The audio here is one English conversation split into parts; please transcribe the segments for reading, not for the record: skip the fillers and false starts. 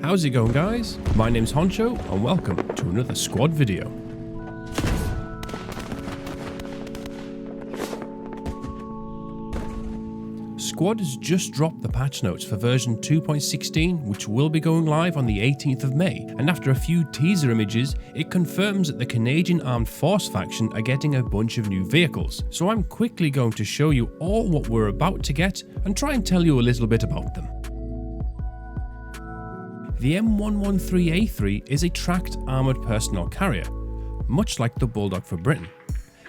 How's it going, guys? My name's Honcho and welcome to another squad video. Squad has just dropped the patch notes for version 2.16, which will be going live on the 18th of May, and after a few teaser images, it confirms that the Canadian Armed Force faction are getting a bunch of new vehicles. So I'm quickly going to show you all what we're about to get and try and tell you a little bit about them. The M113A3 is a tracked armoured personnel carrier, much like the Bulldog for Britain.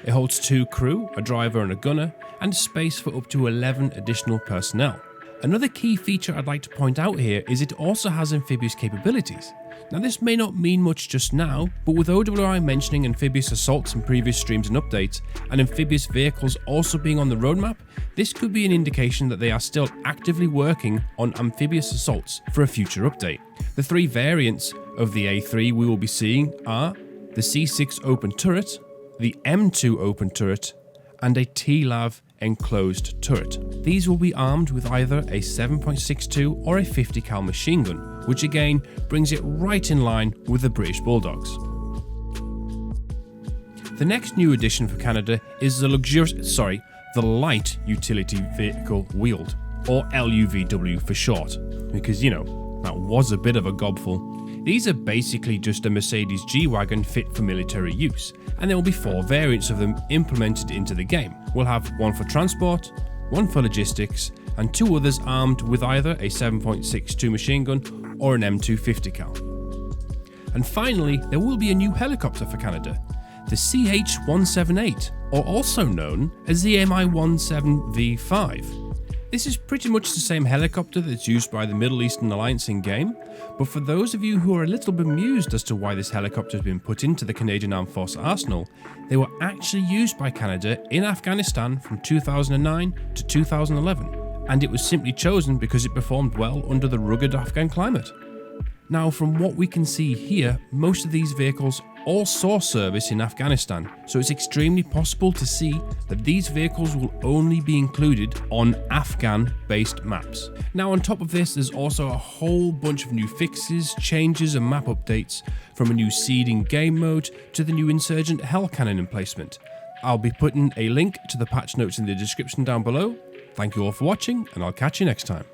It holds 2 crew, a driver and a gunner, and space for up to 11 additional personnel. Another key feature I'd like to point out here is it also has amphibious capabilities. Now this may not mean much just now, but with OWI mentioning amphibious assaults in previous streams and updates, and amphibious vehicles also being on the roadmap, this could be an indication that they are still actively working on amphibious assaults for a future update. The 3 variants of the A3 we will be seeing are the C6 open turret, the M2 open turret, and a TLAV enclosed turret. These will be armed with either a 7.62 or a 50 cal machine gun, which again brings it right in line with the British Bulldogs. The next new addition for Canada is the Light Utility Vehicle Wheeled, or LUVW for short, because you know, that was a bit of a gobful. These are basically just a Mercedes G-Wagon fit for military use, and there will be 4 variants of them implemented into the game. We'll have one for transport, one for logistics, and 2 others armed with either a 7.62 machine gun or an M2 50 cal. And finally, there will be a new helicopter for Canada, the CH-178, or also known as the Mi-17V5. This is pretty much the same helicopter that's used by the Middle Eastern Alliance in-game, but for those of you who are a little bemused as to why this helicopter has been put into the Canadian Armed Force arsenal, they were actually used by Canada in Afghanistan from 2009 to 2011, and it was simply chosen because it performed well under the rugged Afghan climate. Now, from what we can see here, most of these vehicles all saw service in Afghanistan, so it's extremely possible to see that these vehicles will only be included on Afghan-based maps. Now, on top of this, there's also a whole bunch of new fixes, changes and map updates, from a new seeding game mode to the new Insurgent Hell Cannon emplacement. I'll be putting a link to the patch notes in the description down below. Thank you all for watching, and I'll catch you next time.